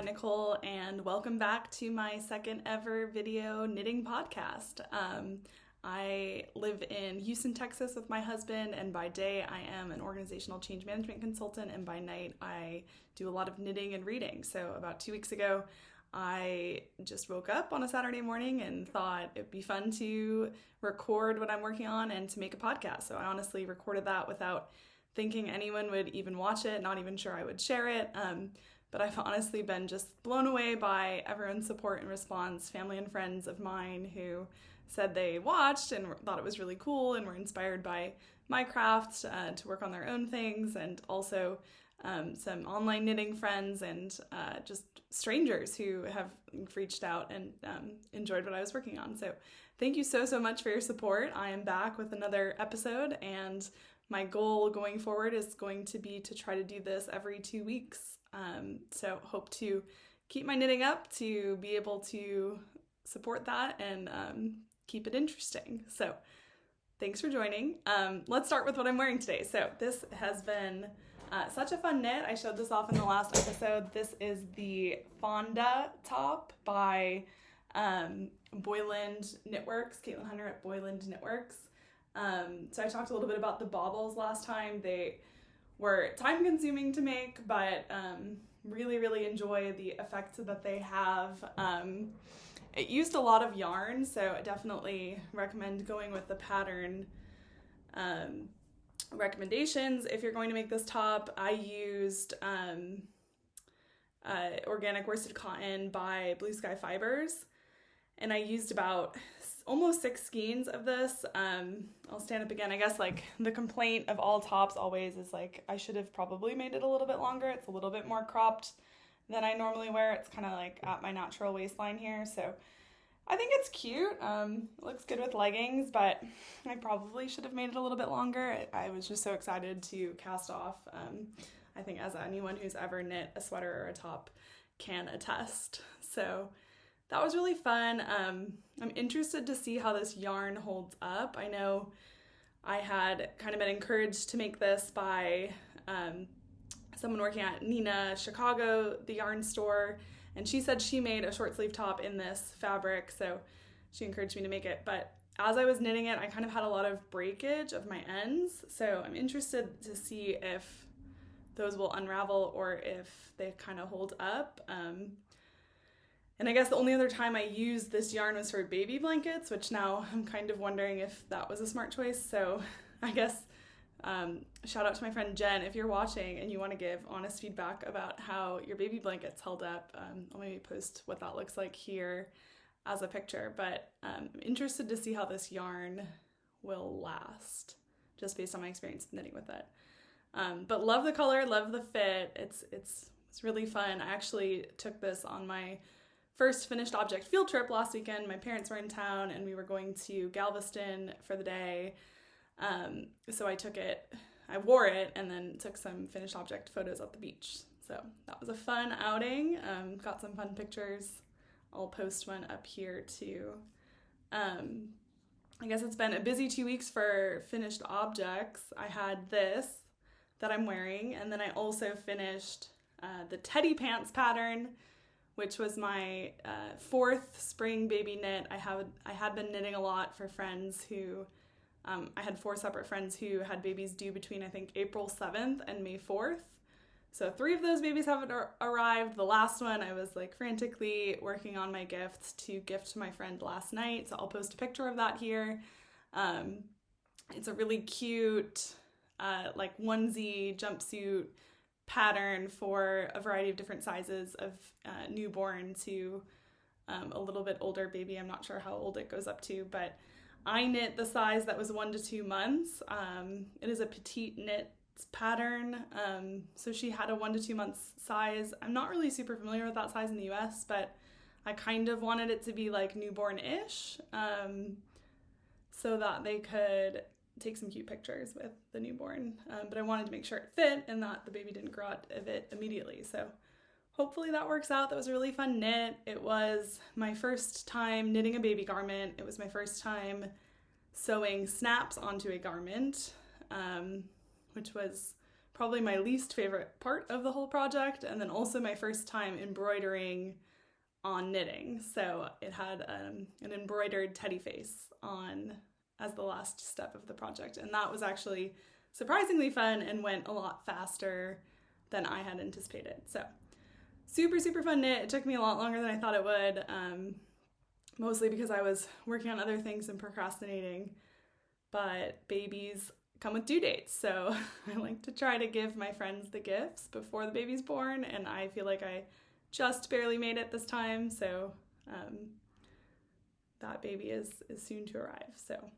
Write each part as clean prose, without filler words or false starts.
Nicole, and welcome back to my second ever video knitting podcast. I live in Houston, Texas with my husband, and by day I am an organizational change management consultant, and by night I do a lot of knitting and reading. So about 2 weeks ago, I just woke up on a Saturday morning and thought it'd be fun to record what I'm working on and to make a podcast. So I honestly recorded that without thinking anyone would even watch it, not even sure I would share it. But I've honestly been just blown away by everyone's support and response, family and friends of mine who said they watched and thought it was really cool and were inspired by my craft to work on their own things, and also some online knitting friends and just strangers who have reached out and enjoyed what I was working on. So thank you so much for your support. I am back with another episode, and my goal going forward is going to be to try to do this every 2 weeks. So hope to keep my knitting up to be able to support that and keep it interesting. So thanks for joining. Let's start with what I'm wearing today. So this has been such a fun knit. I showed this off in the last episode. This is the Fonda top by Boyland Knitworks, Caitlin Hunter at Boyland Knitworks. So I talked a little bit about the baubles last time. They were time consuming to make, but really enjoy the effect that they have. It used a lot of yarn, so I definitely recommend going with the pattern recommendations if you're going to make this top. I used organic worsted cotton by BlueSky fibers, and I used about almost 6 skeins of this. I'll stand up again. I guess like the complaint of all tops always is like I should have probably made it a little bit longer. It's a little bit more cropped than I normally wear. It's kind of like at my natural waistline here, so I think it's cute. It looks good with leggings, but I probably should have made it a little bit longer. I was just so excited to cast off. I think as anyone who's ever knit a sweater or a top can attest. So that was really fun. I'm interested to see how this yarn holds up. I know I had kind of been encouraged to make this by someone working at Nina Chicago, the yarn store, and she said she made a short sleeve top in this fabric, so she encouraged me to make it. But as I was knitting it, I kind of had a lot of breakage of my ends, so I'm interested to see if those will unravel or if they kind of hold up. And I guess the only other time I used this yarn was for baby blankets, which now I'm kind of wondering if that was a smart choice. So I guess shout out to my friend Jen if you're watching and you want to give honest feedback about how your baby blankets held up. I'll maybe post what that looks like here as a picture, but I'm interested to see how this yarn will last just based on my experience knitting with it. But love the color, love the fit. It's really fun. I actually took this on my first finished object field trip last weekend. My parents were in town and we were going to Galveston for the day. So I wore it and then took some finished object photos at the beach. So that was a fun outing. Got some fun pictures. I'll post one up here too. I guess it's been a busy 2 weeks for finished objects. I had this that I'm wearing, and then I also finished the teddy pants pattern, which was my 4th spring baby knit. I had been knitting a lot for friends who, I had 4 separate friends who had babies due between I think April 7th and May 4th. So 3 of those babies haven't arrived. The last one I was like frantically working on my gifts to gift to my friend last night. So I'll post a picture of that here. It's a really cute like onesie jumpsuit pattern for a variety of different sizes of newborn to a little bit older baby. I'm not sure how old it goes up to, but I knit the size that was 1 to 2 months. It is a petite knit pattern, so she had a 1 to 2 months size. I'm not really super familiar with that size in the US, but I kind of wanted it to be like newborn-ish, so that they could take some cute pictures with the newborn, but I wanted to make sure it fit and that the baby didn't grow out of it immediately. So hopefully that works out. That was a really fun knit. It was my first time knitting a baby garment. It was my first time sewing snaps onto a garment, which was probably my least favorite part of the whole project, and then also my first time embroidering on knitting. So it had an embroidered teddy face on as the last step of the project, and that was actually surprisingly fun and went a lot faster than I had anticipated. So super, super fun knit. It took me a lot longer than I thought it would, mostly because I was working on other things and procrastinating, but babies come with due dates, so I like to try to give my friends the gifts before the baby's born, and I feel like I just barely made it this time, so that baby is soon to arrive. So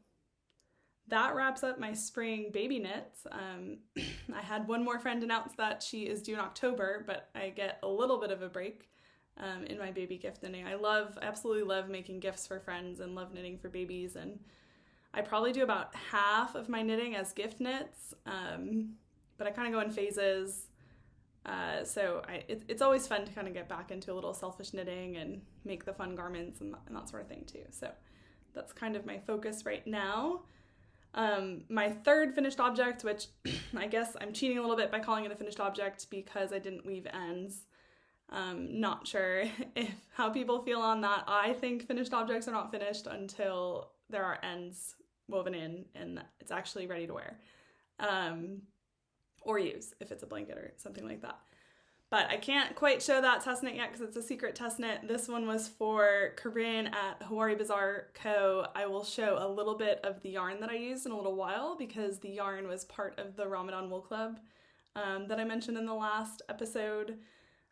that wraps up my spring baby knits. I had one more friend announce that she is due in October, but I get a little bit of a break in my baby gift knitting. I absolutely love making gifts for friends and love knitting for babies, and I probably do about half of my knitting as gift knits, but I kind of go in phases. So it's always fun to kind of get back into a little selfish knitting and make the fun garments and that sort of thing too. So that's kind of my focus right now. My third finished object, which I guess I'm cheating a little bit by calling it a finished object because I didn't weave ends. Not sure how people feel on that. I think finished objects are not finished until there are ends woven in and it's actually ready to wear. Or use if it's a blanket or something like that. But I can't quite show that test knit yet because it's a secret test knit. This one was for Corinne at Hawari Bazaar Co. I will show a little bit of the yarn that I used in a little while because the yarn was part of the Ramadan Wool Club that I mentioned in the last episode.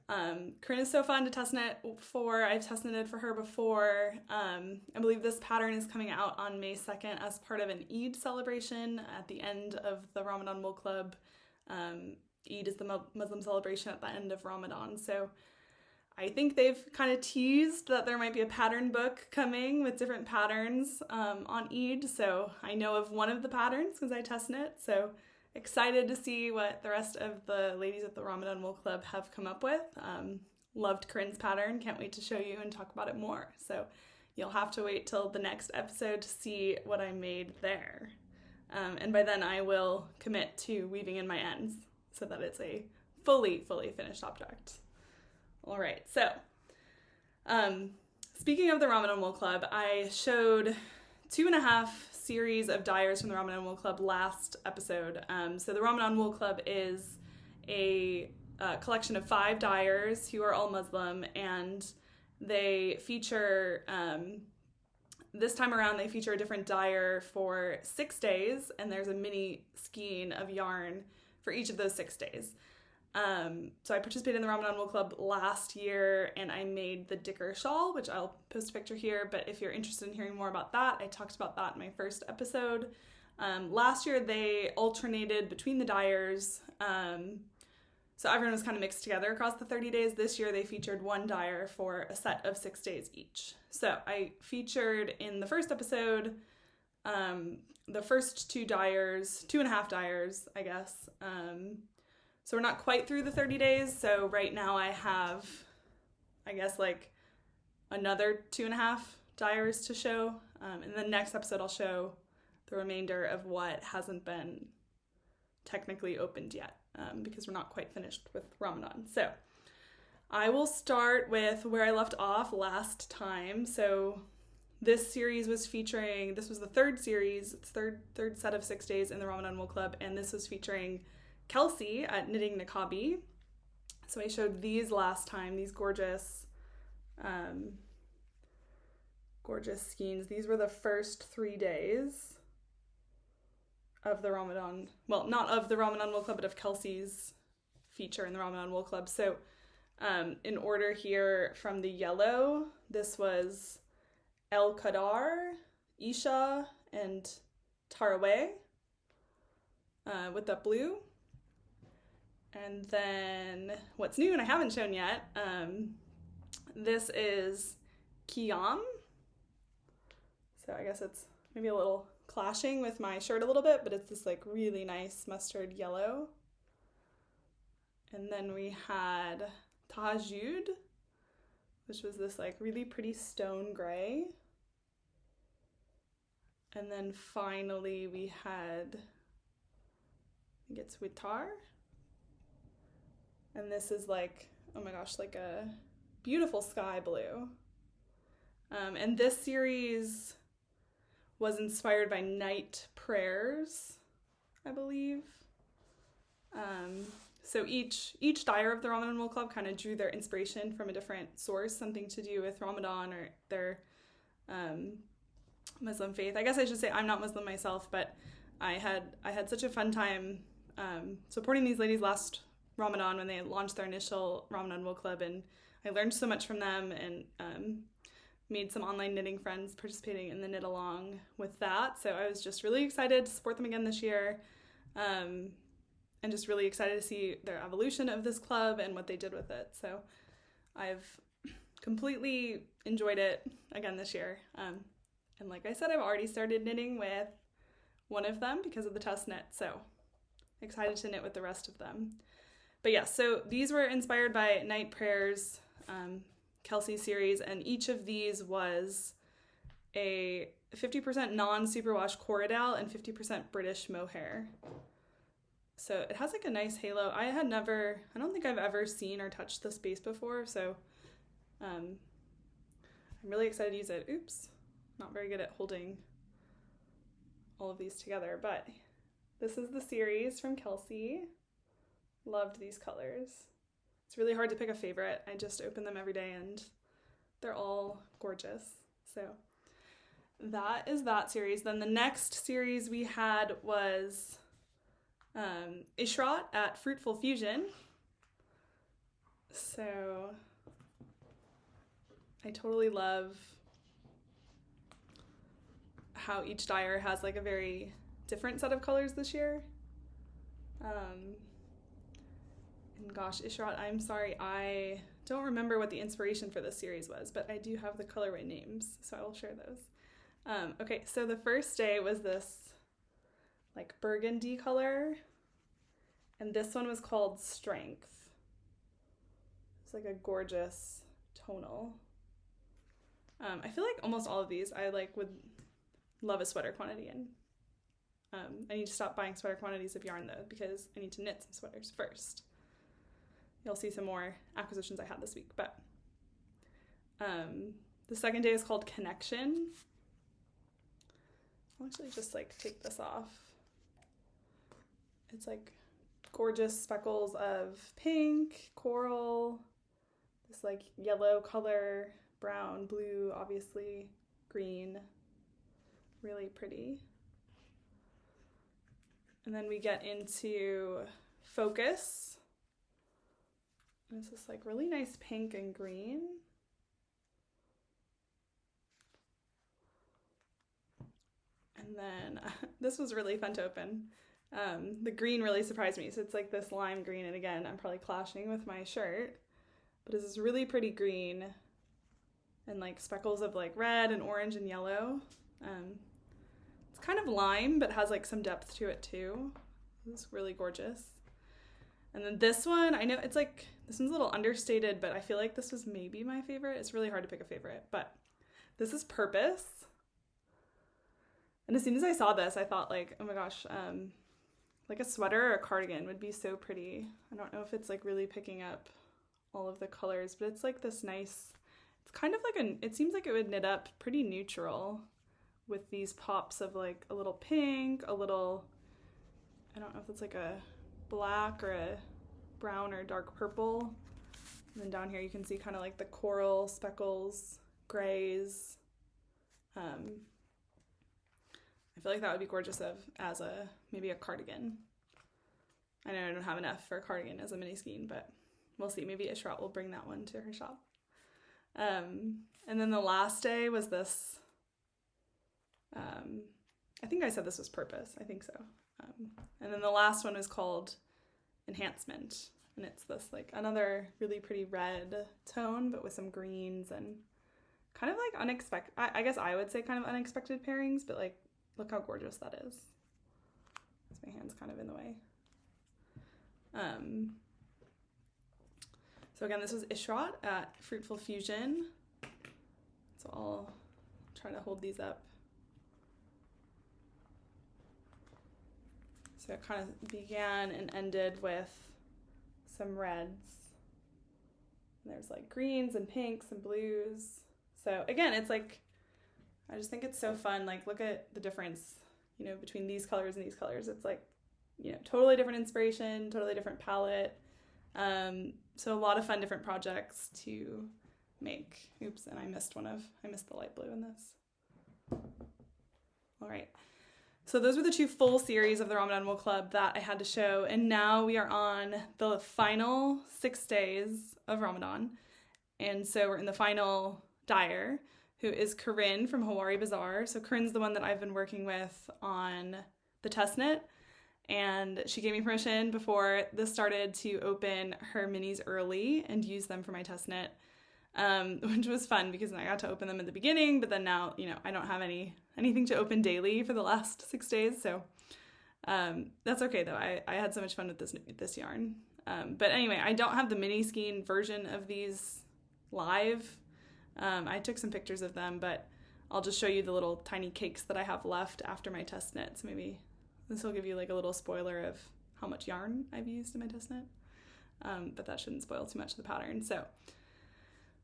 Corinne is so fun to test knit for. I've test knitted for her before. I believe this pattern is coming out on May 2nd as part of an Eid celebration at the end of the Ramadan Wool Club. Eid is the Muslim celebration at the end of Ramadan, so I think they've kind of teased that there might be a pattern book coming with different patterns on Eid, so I know of one of the patterns because I test knit, so excited to see what the rest of the ladies at the Ramadan Wool Club have come up with. Loved Corinne's pattern, can't wait to show you and talk about it more, so you'll have to wait till the next episode to see what I made there. And by then I will commit to weaving in my ends so that it's a fully finished object. All right, so speaking of the Ramadan Wool Club, I showed 2.5 series of dyers from the Ramadan Wool Club last episode. So the Ramadan Wool Club is a collection of 5 dyers who are all Muslim, and they feature this time around, they feature a different dyer for 6 days, and there's a mini skein of yarn for each of those 6 days. So I participated in the Ramadan Wool Club last year, and I made the Dicker shawl, which I'll post a picture here, but if you're interested in hearing more about that, I talked about that in my first episode. Last year, they alternated between the dyers, so everyone was kind of mixed together across the 30 days. This year, they featured one dyer for a set of 6 days each. So I featured in the first episode the first 2 dyers, 2.5 dyers, I guess. So we're not quite through the 30 days. So right now I have, I guess, like another 2.5 dyers to show. In the next episode, I'll show the remainder of what hasn't been technically opened yet. Because we're not quite finished with Ramadan. So I will start with where I left off last time. So this series was featuring, this was the third series, it's third set of 6 days in the Ramadan Wool Club, and this was featuring Kelsey at Knitting Niqabi. So I showed these last time, these gorgeous skeins. These were the first 3 days of the Ramadan, well, not of the Ramadan Wool Club, but of Kelsey's feature in the Ramadan Wool Club. So in order here from the yellow, this was El Qadar, Isha, and Taraweh with the blue. And then what's new and I haven't shown yet, this is Qiyam. So I guess it's maybe a little clashing with my shirt a little bit, but it's this like really nice mustard yellow. And then we had Tahajjud, which was this like really pretty stone gray. And then finally we had, I think it's Witar, And this is like, oh my gosh, like a beautiful sky blue. And this series was inspired by night prayers, I believe. So each dyer of the Ramadan Wool Club kind of drew their inspiration from a different source, something to do with Ramadan or their Muslim faith. I guess I should say I'm not Muslim myself, but I had such a fun time supporting these ladies last Ramadan when they launched their initial Ramadan Wool Club, and I learned so much from them and made some online knitting friends participating in the knit along with that. So I was just really excited to support them again this year, and just really excited to see their evolution of this club and what they did with it. So I've completely enjoyed it again this year. And like I said, I've already started knitting with one of them because of the test knit. So excited to knit with the rest of them. But yeah, so these were inspired by Night Prayers, Kelsey series, and each of these was a 50% non-superwash Corridale and 50% British mohair. So it has like a nice halo. I don't think I've ever seen or touched this base before, so I'm really excited to use it. Oops, not very good at holding all of these together, but this is the series from Kelsey. Loved these colors. It's really hard to pick a favorite. I just open them every day and they're all gorgeous. So that is that series. Then the next series we had was Ishrat at Fruitful Fusion. So I totally love how each dyer has like a very different set of colors this year. And gosh, Ishrat, I'm sorry, I don't remember what the inspiration for this series was, but I do have the colorway names, so I will share those. Okay, so the first day was this like burgundy color, and this one was called Strength. It's like a gorgeous tonal. I feel like almost all of these I like would love a sweater quantity in. I need to stop buying sweater quantities of yarn though, because I need to knit some sweaters first. You'll see some more acquisitions I had this week, but the second day is called Connection. I'll actually just like take this off. It's like gorgeous speckles of pink, coral, this like yellow color, brown, blue, obviously, green, really pretty. And then we get into Focus. And it's this like really nice pink and green. And then this was really fun to open. The green really surprised me. So it's like this lime green, and again, I'm probably clashing with my shirt, but it's this really pretty green and like speckles of like red and orange and yellow. It's kind of lime, but has like some depth to it too. It's really gorgeous. And then this one, I know it's like, this one's a little understated, but I feel like this was maybe my favorite. It's really hard to pick a favorite, but this is Purpose. And as soon as I saw this, I thought like, oh my gosh, like a sweater or a cardigan would be so pretty. I don't know if it's like really picking up all of the colors, but it's like this nice, it's kind of like it seems like it would knit up pretty neutral with these pops of like a little pink, a little, I don't know if it's like a black or a brown or dark purple. And then down here you can see kind of like the coral speckles, grays. I feel like that would be gorgeous as maybe a cardigan. I know I don't have enough for a cardigan as a mini skein, but we'll see. Maybe Ishrat will bring that one to her shop. And then the last day was this, I think I said this was Purpose. I think so. And then the last one was called Enhancement. And it's this like another really pretty red tone, but with some greens and kind of like unexpected, I guess I would say kind of unexpected pairings, but like, look how gorgeous that is. My hand's kind of in the way. So again, this was Ishrat at Fruitful Fusion. So I'll try to hold these up. So it kind of began and ended with some reds. And there's like greens and pinks and blues. So again, it's like, I just think it's so fun. Like, look at the difference, you know, between these colors and these colors. It's like, you know, totally different inspiration, totally different palette. So a lot of fun different projects to make. Oops, and I missed the light blue in this. All right. So those were the 2 full series of the Ramadan Wool Club that I had to show. And now we are on the final 6 days of Ramadan. And so we're in the final dyer, who is Corinne from Hawari Bazaar. So Corinne's the one that I've been working with on the Chestnut. And she gave me permission before this started to open her minis early and use them for my test knit, which was fun because I got to open them at the beginning, but then now, you know, I don't have anything to open daily for the last 6 days. So that's okay though. I had so much fun with this yarn. But anyway, I don't have the mini skein version of these live. I took some pictures of them, but I'll just show you the little tiny cakes that I have left after my test knit. So maybe this will give you like a little spoiler of how much yarn I've used in my test knit. But that shouldn't spoil too much of the pattern. So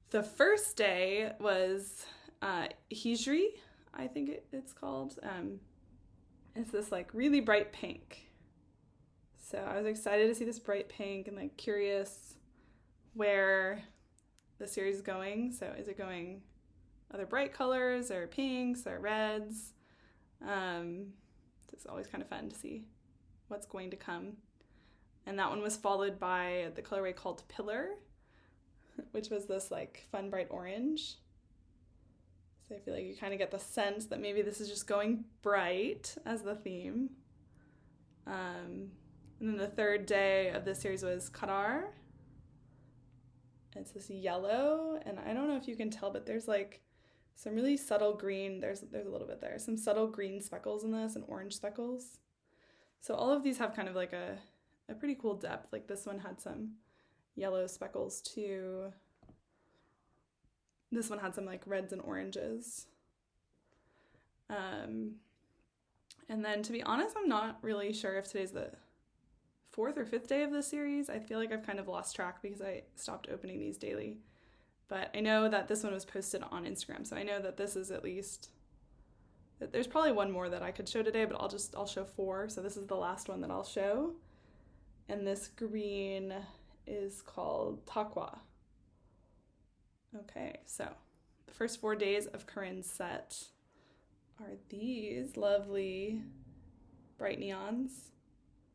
the first day was Hijri, I think it's called. It's this like really bright pink. So I was excited to see this bright pink and like curious where the series is going. So is it going other bright colors or pinks or reds? It's always kind of fun to see what's going to come. And that one was followed by the colorway called Pillar, which was this like fun bright orange. So I feel like you kind of get the sense that maybe this is just going bright as the theme. And then the third day of this series was Kadar. It's this yellow, and I don't know if you can tell, but there's like some really subtle green. There's a little bit there. Some subtle green speckles in this and orange speckles. So all of these have kind of like a pretty cool depth. Like this one had some yellow speckles too. This one had some like reds and oranges. And then to be honest, I'm not really sure if today's the 4th or 5th day of this series. I feel like I've kind of lost track because I stopped opening these daily. But I know that this one was posted on Instagram, so I know that this is at least, there's probably one more that I could show today, but I'll show 4. So this is the last one that I'll show. And this green is called Taqwa. Okay, so the first 4 days of Corinne's set are these lovely bright neons.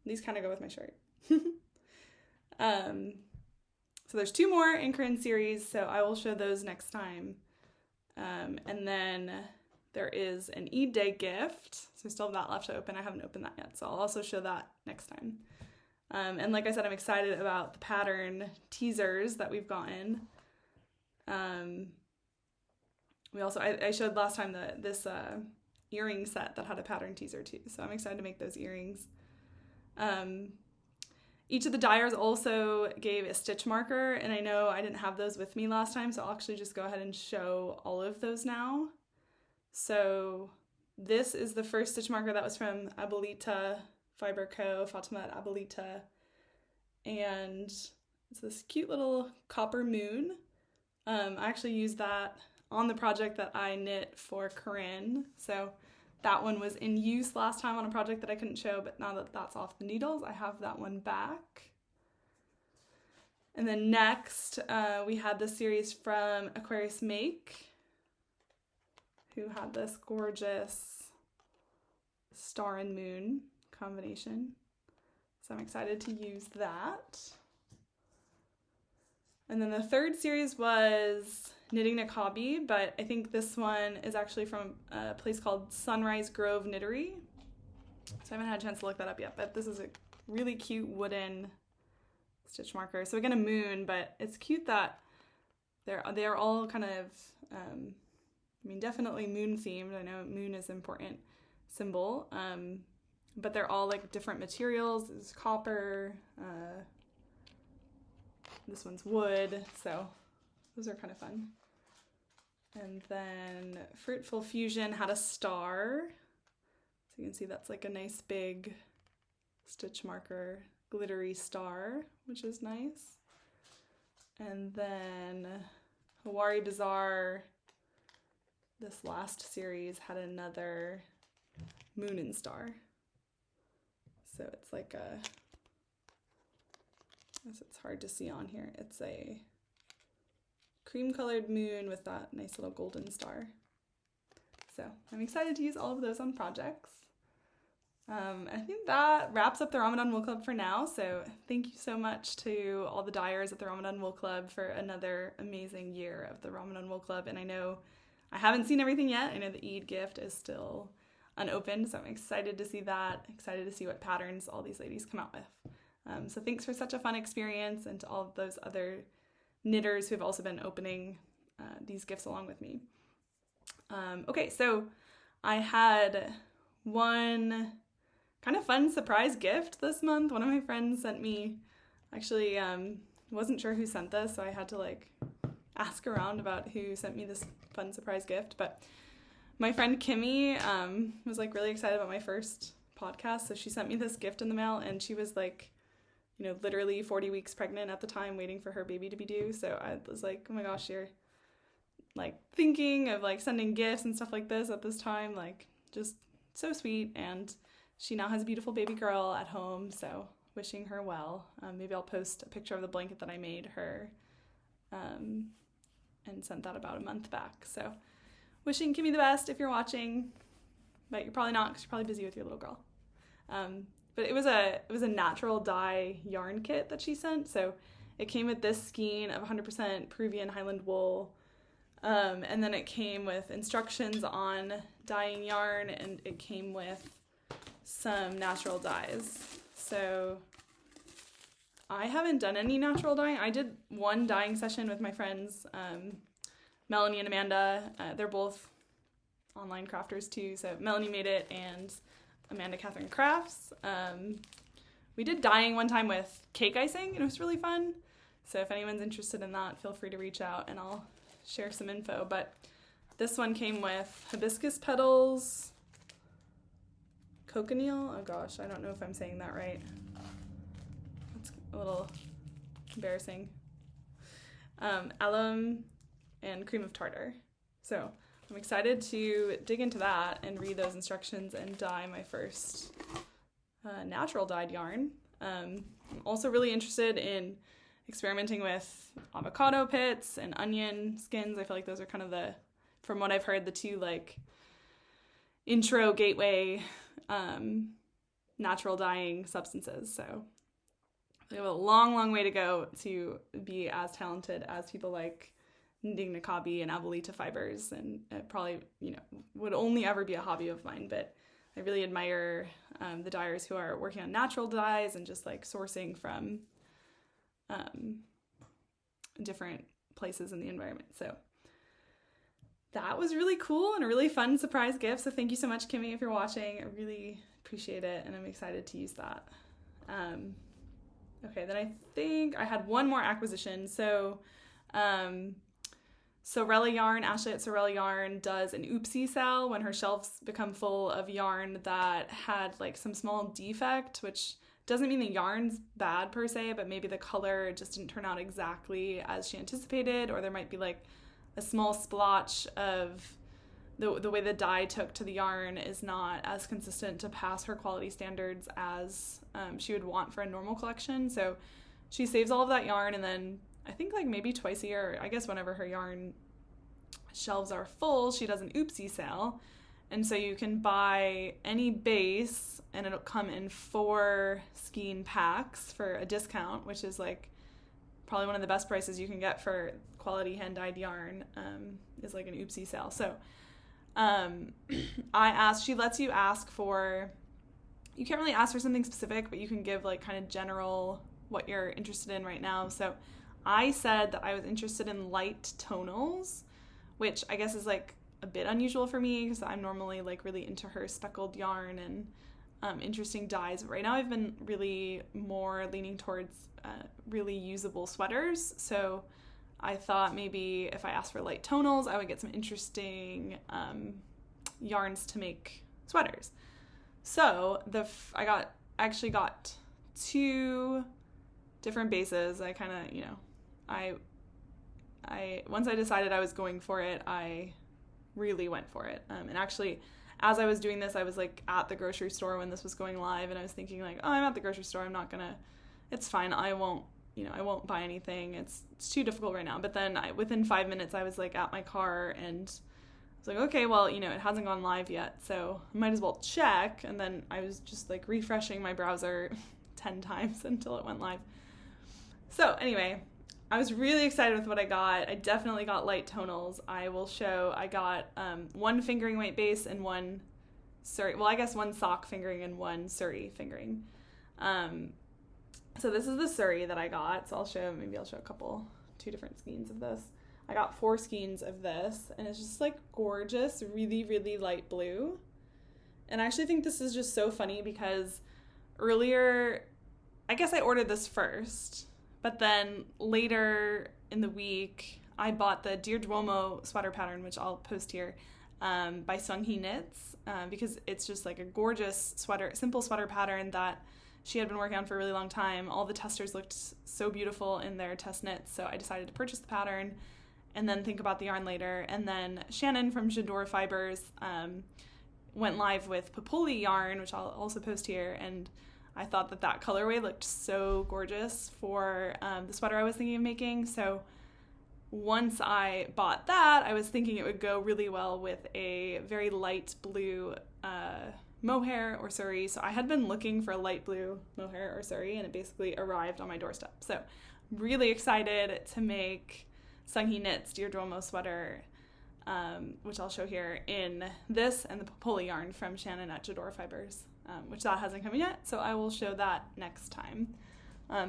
These kind of go with my shirt. So there's 2 more in Corinne's series, so I will show those next time. And then there is an Eid Day gift. So I still have that left to open. I haven't opened that yet, so I'll also show that next time. And like I said, I'm excited about the pattern teasers that we've gotten. We also, I showed last time this earring set that had a pattern teaser too, so I'm excited to make those earrings. Each of the dyers also gave a stitch marker, and I know I didn't have those with me last time, so I'll actually just go ahead and show all of those now. So this is the first stitch marker that was from Abuelita Fiber Co, Fatima at Abuelita, and it's this cute little copper moon. I actually used that on the project that I knit for Corinne, so that one was in use last time on a project that I couldn't show, but now that that's off the needles, I have that one back. And then next, we had the series from Aquarius Make, who had this gorgeous star and moon combination. So I'm excited to use that. And then the third series was knitting Niqabi, but I think this one is actually from a place called Sunrise Grove Knittery. So I haven't had a chance to look that up yet, but this is a really cute wooden stitch marker. So again, a moon, but it's cute that they're all kind of, I mean, definitely moon themed. I know moon is an important symbol, but they're all like different materials. There's copper, this one's wood, so those are kind of fun. And then Fruitful Fusion had a star. So you can see that's like a nice big stitch marker, glittery star, which is nice. And then Hawari Bazaar, this last series, had another moon and star. So it's like a, it's hard to see on here. It's a cream colored moon with that nice little golden star. So I'm excited to use all of those on projects. I think that wraps up the Ramadan Wool Club for now. So thank you so much to all the dyers at the Ramadan Wool Club for another amazing year of the Ramadan Wool Club. And I know I haven't seen everything yet. I know the Eid gift is still unopened, so I'm excited to see that, excited to see what patterns all these ladies come out with. So thanks for such a fun experience, and to all of those other knitters who have also been opening these gifts along with me. Okay, so I had one kind of fun surprise gift this month. One of my friends sent me, actually wasn't sure who sent this, so I had to like ask around about who sent me this fun surprise gift, but my friend Kimmy was like really excited about my first podcast, so she sent me this gift in the mail, and she was like, you know, literally 40 weeks pregnant at the time, waiting for her baby to be due. So I was like, oh my gosh, you're like thinking of like sending gifts and stuff like this at this time, like just so sweet. And she now has a beautiful baby girl at home, so wishing her well. Maybe I'll post a picture of the blanket that I made her and sent that about a month back. So wishing Kimmy the best if you're watching, but you're probably not because you're probably busy with your little girl. But it was a natural dye yarn kit that she sent. So it came with this skein of 100% Peruvian Highland wool. And then it came with instructions on dyeing yarn, and it came with some natural dyes. So I haven't done any natural dyeing. I did one dyeing session with my friends, Melanie and Amanda. They're both online crafters too. So Melanie made it, and Amanda Catherine crafts. We did dyeing one time with cake icing, and it was really fun. So if anyone's interested in that, feel free to reach out and I'll share some info. But this one came with hibiscus petals, cochineal, oh gosh, I don't know if I'm saying that right. That's a little embarrassing. Alum and cream of tartar. So I'm excited to dig into that and read those instructions and dye my first natural dyed yarn. I'm also really interested in experimenting with avocado pits and onion skins. I feel like those are kind of the, from what I've heard, the two like intro gateway natural dyeing substances. So we have a long way to go to be as talented as people like knitting Niqabi and Abuelita fibers, and it probably, you know, would only ever be a hobby of mine, but I really admire the dyers who are working on natural dyes and just like sourcing from different places in the environment. So that was really cool and a really fun surprise gift. So thank you so much, Kimmy, if you're watching. I really appreciate it, and I'm excited to use that. Okay, then I think I had one more acquisition. So Sewrella Yarn, Ashley at Sewrella Yarn, does an oopsie sale when her shelves become full of yarn that had like some small defect, which doesn't mean the yarn's bad per se, but maybe the color just didn't turn out exactly as she anticipated, or there might be like a small splotch of the way the dye took to the yarn is not as consistent to pass her quality standards as she would want for a normal collection. So she saves all of that yarn, and then I think like maybe twice a year, I guess whenever her yarn shelves are full, she does an oopsie sale. And so you can buy any base and it'll come in 4 skein packs for a discount, which is like probably one of the best prices you can get for quality hand-dyed yarn, is like an oopsie sale. So she lets you ask for, you can't really ask for something specific, but you can give like kind of general what you're interested in right now. So I said that I was interested in light tonals, which I guess is like a bit unusual for me because I'm normally like really into her speckled yarn and interesting dyes. But right now I've been really more leaning towards really usable sweaters. So I thought maybe if I asked for light tonals, I would get some interesting yarns to make sweaters. So I actually got 2 different bases. I kind of, once I decided I was going for it, I really went for it. And actually, as I was doing this, I was like at the grocery store when this was going live, and I was thinking like, oh, I'm at the grocery store. I'm not gonna, it's fine. I won't buy anything. It's too difficult right now. But then within 5 minutes, I was like at my car, and I was like, okay, well, it hasn't gone live yet, so I might as well check. And then I was just like refreshing my browser 10 times until it went live. So anyway, I was really excited with what I got. I definitely got light tonals. I will show. I got 1 fingering weight base and 1 Suri. Well, I guess 1 sock fingering and 1 Suri fingering. So this is the Suri that I got. So maybe I'll show a 2 different skeins of this. I got 4 skeins of this, and it's just like gorgeous, really, really light blue. And I actually think this is just so funny because earlier, I guess I ordered this first, but then later in the week, I bought the Dear Duomo sweater pattern, which I'll post here, by Seunghee Knits, because it's just like a gorgeous simple sweater pattern that she had been working on for a really long time. All the testers looked so beautiful in their test knits, so I decided to purchase the pattern and then think about the yarn later. And then Shannon from Woolberry Fibers went live with Pūpoli yarn, which I'll also post here, and I thought that colorway looked so gorgeous for the sweater I was thinking of making. So once I bought that, I was thinking it would go really well with a very light blue mohair or Suri. So I had been looking for a light blue mohair or Suri, and it basically arrived on my doorstep. So really excited to make Seunghee Knits Dear Duomo sweater, which I'll show here in this and the Pūpoli yarn from Shannon at Woolberry Fibers, which that hasn't come yet, so I will show that next time.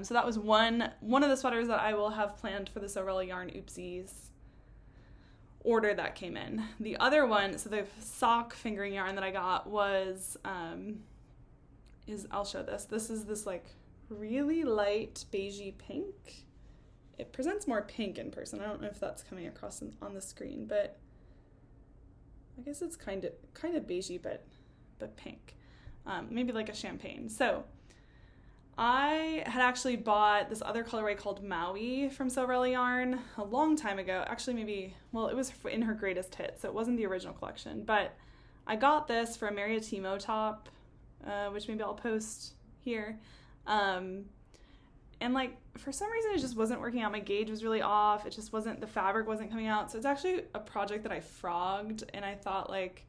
So that was one of the sweaters that I will have planned for the Sewrella Yarn Oopsies order that came in. The other one, so the sock fingering yarn that I got was, I'll show this. This is this like really light beigey pink. It presents more pink in person. I don't know if that's coming across on the screen, but I guess it's kind of beigey, but pink. Maybe like a champagne. So I had actually bought this other colorway called Maui from Sewrella Yarn a long time ago. Actually, it was in her greatest hit, so it wasn't the original collection. But I got this for a Myrte top, which maybe I'll post here. And like, for some reason, it just wasn't working out. My gauge was really off. The fabric wasn't coming out. So it's actually a project that I frogged, and I thought like,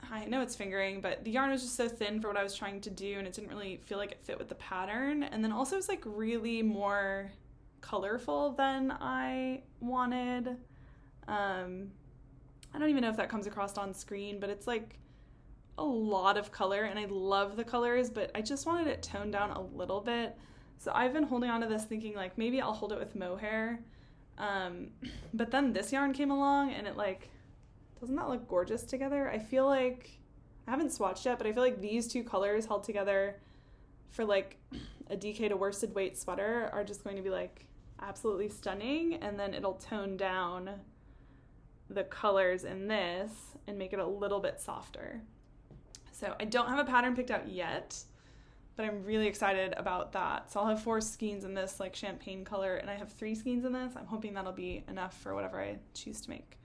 I know it's fingering, but the yarn was just so thin for what I was trying to do, and it didn't really feel like it fit with the pattern. And then also it's like really more colorful than I wanted. I don't even know if that comes across on screen, but it's like a lot of color, and I love the colors, but I just wanted it toned down a little bit. So I've been holding on to this thinking like maybe I'll hold it with mohair. But then this yarn came along, and it like, doesn't that look gorgeous together? I feel like, I haven't swatched yet, but I feel like these 2 colors held together for like a DK to worsted weight sweater are just going to be like absolutely stunning. And then it'll tone down the colors in this and make it a little bit softer. So I don't have a pattern picked out yet, but I'm really excited about that. So I'll have 4 skeins in this like champagne color, and I have 3 skeins in this. I'm hoping that'll be enough for whatever I choose to make.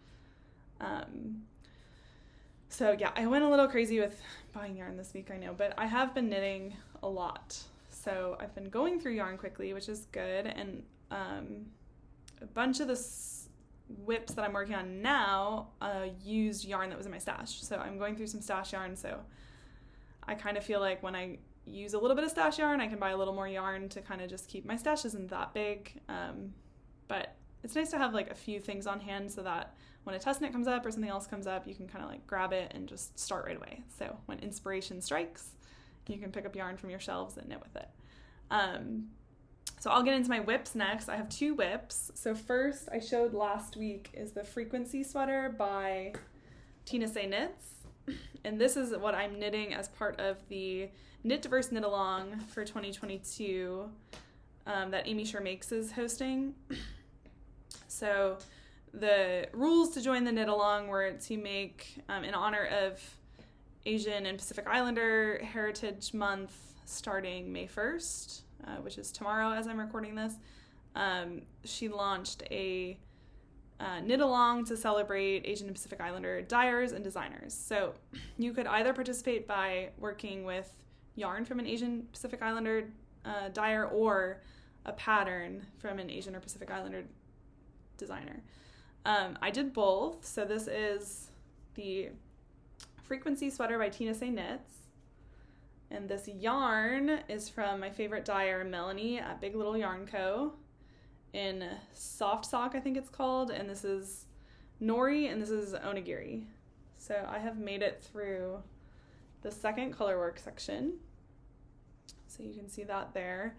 So yeah, I went a little crazy with buying yarn this week, I know, but I have been knitting a lot. So I've been going through yarn quickly, which is good. And a bunch of the whips that I'm working on now used yarn that was in my stash. So I'm going through some stash yarn. So I kind of feel like when I use a little bit of stash yarn, I can buy a little more yarn to kind of just keep my stash isn't that big. But it's nice to have like a few things on hand so that when a test knit comes up or something else comes up, you can kind of like grab it and just start right away. So when inspiration strikes, you can pick up yarn from your shelves and knit with it. So I'll get into my whips next. I have 2 whips. So first, I showed last week is the Frequency sweater by Tina Say Knits. And this is what I'm knitting as part of the Knit Diverse Knit Along for 2022 that Amy Sure Makes is hosting. So the rules to join the knit along were to make, in honor of Asian and Pacific Islander Heritage Month, starting May 1st, which is tomorrow as I'm recording this, she launched a knit along to celebrate Asian and Pacific Islander dyers and designers. So you could either participate by working with yarn from an Asian Pacific Islander dyer or a pattern from an Asian or Pacific Islander designer. I did both. So this is the Frequency Sweater by Tina Say Knits. And this yarn is from my favorite dyer, Melanie at Big Little Yarn Co. in Soft Sock, I think it's called. And this is Nori, and this is Onigiri. So I have made it through the second color work section. So you can see that there.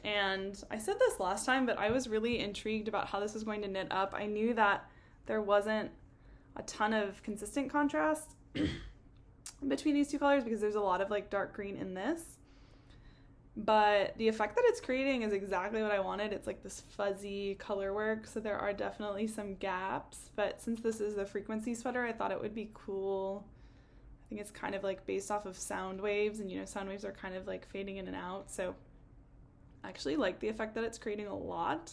And I said this last time, but I was really intrigued about how this was going to knit up. I knew that there wasn't a ton of consistent contrast between these two colors because there's a lot of like dark green in this. But the effect that it's creating is exactly what I wanted. It's like this fuzzy color work, so there are definitely some gaps. But since this is the Frequency Sweater, I thought it would be cool. I think it's kind of like based off of sound waves, and you know, sound waves are kind of like fading in and out. So I actually like the effect that it's creating a lot.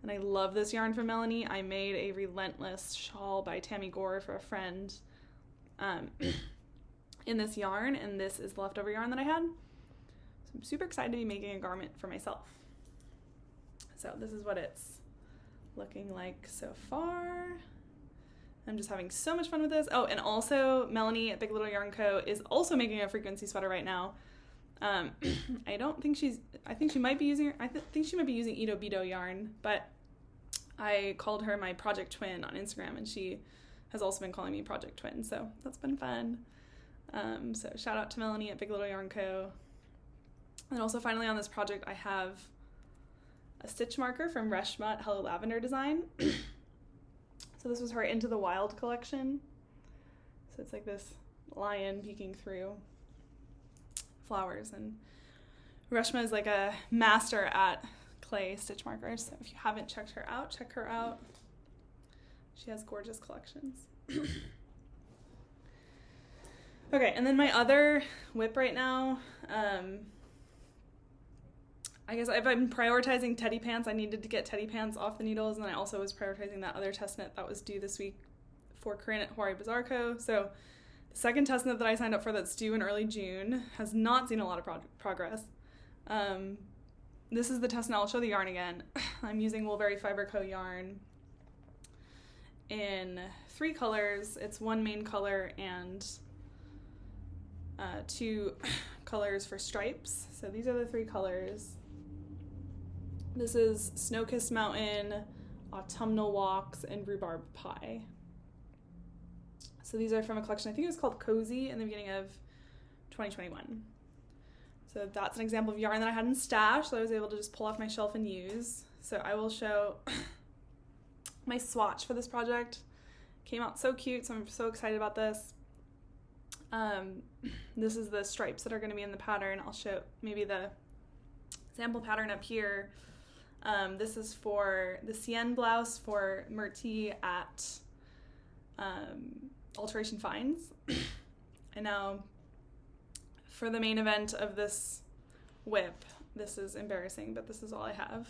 And I love this yarn from Melanie. I made a Relentless shawl by Tammy Gore for a friend in this yarn, and this is the leftover yarn that I had. So I'm super excited to be making a garment for myself. So this is what it's looking like so far. I'm just having so much fun with this. Oh, and also Melanie at Big Little Yarn Co. is also making a Frequency Sweater right now. I think she might be using Ito Bito yarn, but I called her my project twin on Instagram, and she has also been calling me project twin, so that's been fun. So shout out to Melanie at Big Little Yarn Co. And also finally on this project, I have a stitch marker from Reshma Hello Lavender Design. So this was her Into the Wild collection. So it's like this lion peeking through flowers, and Reshma is like a master at clay stitch markers. So if you haven't checked her out, check her out. She has gorgeous collections. Okay, and then my other whip right now, I guess I've been prioritizing teddy pants. I needed to get teddy pants off the needles, and I also was prioritizing that other test knit that was due this week for Corinne at Hawari Bazaar Co. So the second test knit that I signed up for that's due in early June has not seen a lot of progress. This is the test knit. I'll show the yarn again. I'm using Woolberry Fiber Co. yarn in 3 colors. It's 1 main color and 2 colors for stripes. So these are the 3 colors. This is Snow-Kissed Mountain, Autumnal Walks, and Rhubarb Pie. So these are from a collection, I think it was called Cozy in the beginning of 2021. So that's an example of yarn that I had in stash that I was able to just pull off my shelf and use. So I will show my swatch for this project. Came out so cute, so I'm so excited about this. This is the stripes that are going to be in the pattern. I'll show maybe the sample pattern up here. This is for the Siene blouse for Myrte at Alteration Finds. And now for the main event of this whip, this is embarrassing, but this is all I have.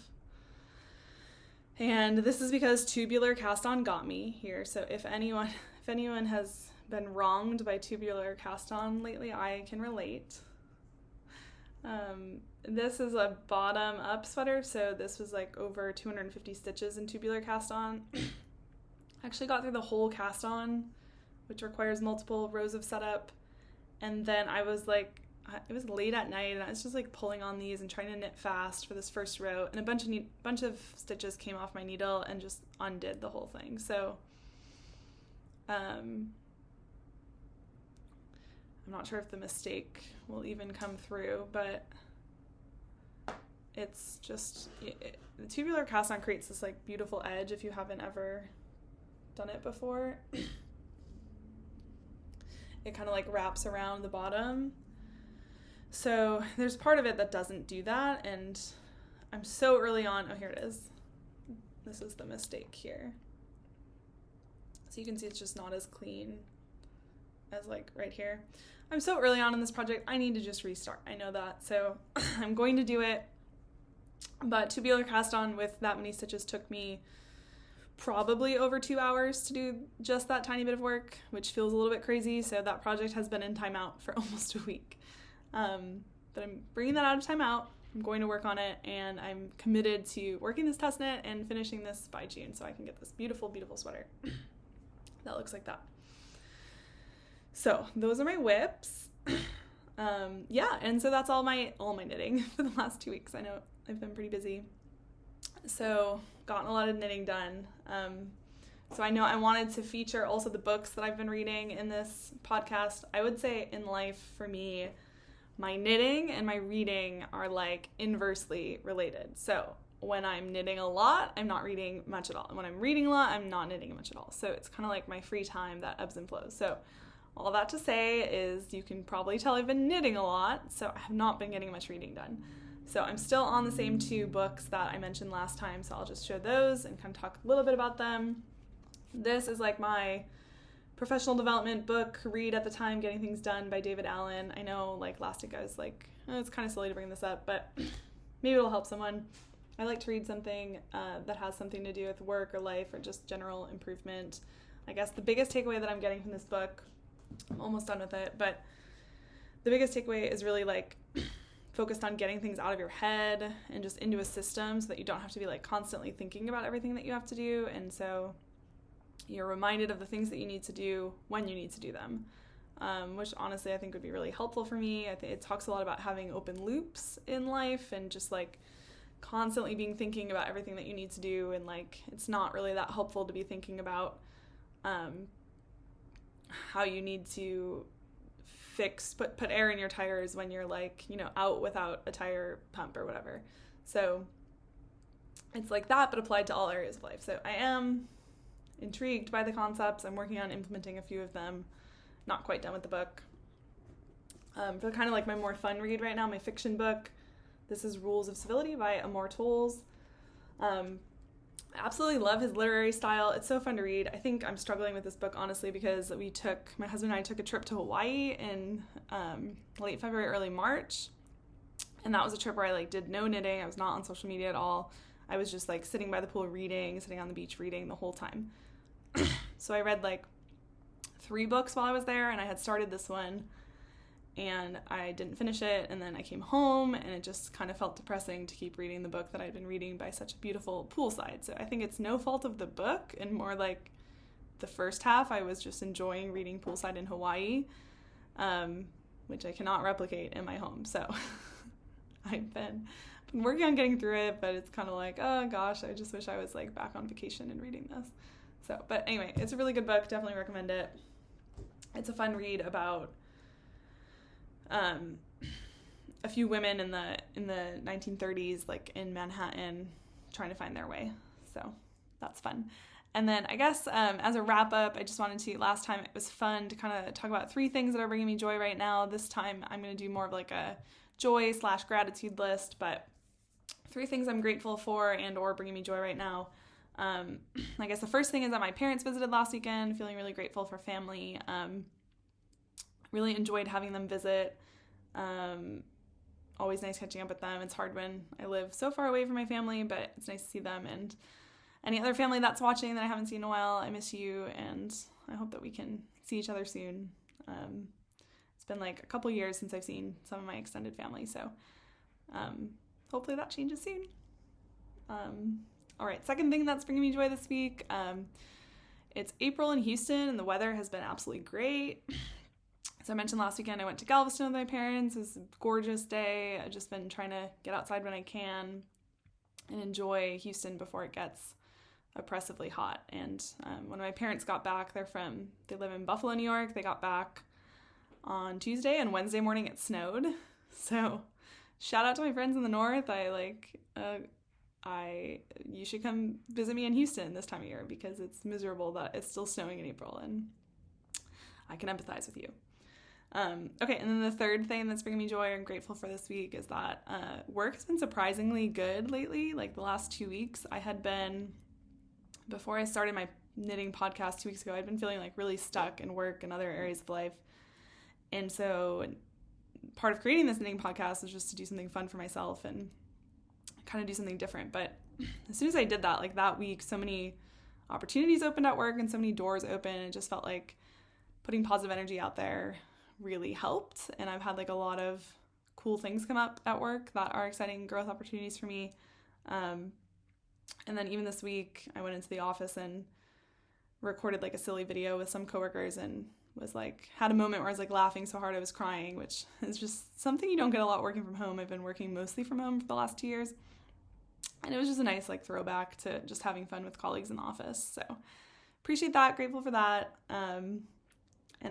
And this is because tubular cast on got me here. So if anyone has been wronged by tubular cast on lately, I can relate. This is a bottom up sweater, so this was like over 250 stitches in tubular cast on. I actually got through the whole cast on, which requires multiple rows of setup, and then I was like, it was late at night, and I was just like pulling on these and trying to knit fast for this first row, and a bunch of stitches came off my needle and just undid the whole thing. So I'm not sure if the mistake will even come through, but it's just, the tubular cast on creates this like beautiful edge if you haven't ever done it before. It kind of like wraps around the bottom. So there's part of it that doesn't do that, and I'm so early on. Oh, here it is. This is the mistake here. So you can see it's just not as clean as like right here. I'm so early on in this project, I need to just restart. I know that, so I'm going to do it. But tubular cast on with that many stitches took me probably over 2 hours to do just that tiny bit of work, which feels a little bit crazy. So that project has been in timeout for almost a week. But I'm bringing that out of timeout. I'm going to work on it, and I'm committed to working this test knit and finishing this by June so I can get this beautiful, beautiful sweater that looks like that. So those are my whips. Yeah, and so that's all my knitting for the last 2 weeks. I know I've been pretty busy. So gotten a lot of knitting done. So I know I wanted to feature also the books that I've been reading in this podcast. I would say in life for me, my knitting and my reading are like inversely related. So when I'm knitting a lot, I'm not reading much at all. And when I'm reading a lot, I'm not knitting much at all. So it's kind of like my free time that ebbs and flows. So all that to say is you can probably tell I've been knitting a lot, so I have not been getting much reading done. So I'm still on the same 2 books that I mentioned last time, so I'll just show those and kind of talk a little bit about them. This is like my professional development book, read at the time, Getting Things Done by David Allen. I know like last week I was like, oh, it's kind of silly to bring this up, but maybe it'll help someone. I like to read something that has something to do with work or life or just general improvement. I guess the biggest takeaway that I'm getting from this book, I'm almost done with it, but the biggest takeaway is really like focused on getting things out of your head and just into a system so that you don't have to be like constantly thinking about everything that you have to do. And so you're reminded of the things that you need to do when you need to do them, which honestly I think would be really helpful for me. I think it talks a lot about having open loops in life and just like constantly being thinking about everything that you need to do, and like it's not really that helpful to be thinking about how you need to put air in your tires when you're like, you know, out without a tire pump or whatever. So it's like that, but applied to all areas of life. So I am intrigued by the concepts. I'm working on implementing a few of them. Not quite done with the book. For kind of like my more fun read right now, my fiction book, this is Rules of Civility by Amor Tolls. I absolutely love his literary style. It's so fun to read. I think I'm struggling with this book, honestly, because my husband and I took a trip to Hawaii in late February, early March. And that was a trip where I like did no knitting. I was not on social media at all. I was just like sitting by the pool reading, sitting on the beach reading the whole time. So I read like 3 books while I was there, and I had started this one and I didn't finish it, and then I came home and it just kind of felt depressing to keep reading the book that I'd been reading by such a beautiful poolside. So I think it's no fault of the book, and more like the first half I was just enjoying reading poolside in Hawaii, which I cannot replicate in my home. So I've been working on getting through it, but it's kind of like, oh gosh, I just wish I was like back on vacation and reading this. So, but anyway, it's a really good book. Definitely recommend it. It's a fun read about a few women in the 1930s, like in Manhattan, trying to find their way. So that's fun. And then I guess as a wrap up, I just wanted to, last time it was fun to kind of talk about 3 things that are bringing me joy right now. This time I'm going to do more of like a joy/gratitude list, but 3 things I'm grateful for and or bringing me joy right now. I guess the first thing is that my parents visited last weekend, feeling really grateful for family. Really enjoyed having them visit. Always nice catching up with them. It's hard when I live so far away from my family, but it's nice to see them. And any other family that's watching that I haven't seen in a while, I miss you, and I hope that we can see each other soon. It's been like a couple years since I've seen some of my extended family, so hopefully that changes soon. All right, second thing that's bringing me joy this week, it's April in Houston, and the weather has been absolutely great. So I mentioned last weekend I went to Galveston with my parents. It was a gorgeous day. I've just been trying to get outside when I can and enjoy Houston before it gets oppressively hot. And when my parents got back, they live in Buffalo, New York. They got back on Tuesday, and Wednesday morning it snowed. So shout out to my friends in the north. You should come visit me in Houston this time of year, because it's miserable that it's still snowing in April, and I can empathize with you. Okay, and then the third thing that's bringing me joy and grateful for this week is that work has been surprisingly good lately. Like the last 2 weeks, I had been, before I started my knitting podcast 2 weeks ago, I'd been feeling like really stuck in work and other areas of life. And so part of creating this knitting podcast was just to do something fun for myself and kind of do something different. But as soon as I did that, like that week, so many opportunities opened at work and so many doors open. It just felt like putting positive energy out there really helped. And I've had like a lot of cool things come up at work that are exciting growth opportunities for me. And then even this week, I went into the office and recorded like a silly video with some coworkers and was like, had a moment where I was like laughing so hard I was crying, which is just something you don't get a lot working from home. I've been working mostly from home for the last 2 years. And it was just a nice like throwback to just having fun with colleagues in the office. So appreciate that, grateful for that. And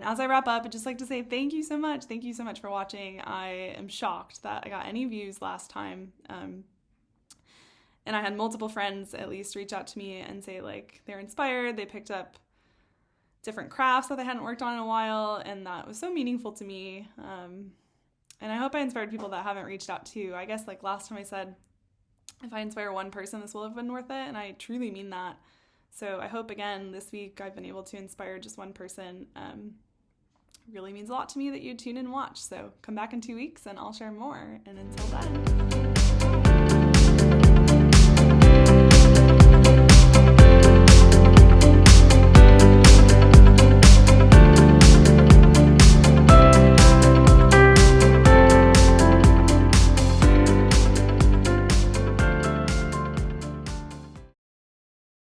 as I wrap up, I'd just like to say thank you so much. Thank you so much for watching. I am shocked that I got any views last time. And I had multiple friends at least reach out to me and say like they're inspired. They picked up different crafts that they hadn't worked on in a while, and that was so meaningful to me. And I hope I inspired people that haven't reached out too. I guess like last time I said, if I inspire one person, this will have been worth it, and I truly mean that. So I hope again this week I've been able to inspire just one person. Really means a lot to me that you tune in and watch. So come back in 2 weeks and I'll share more. And until then,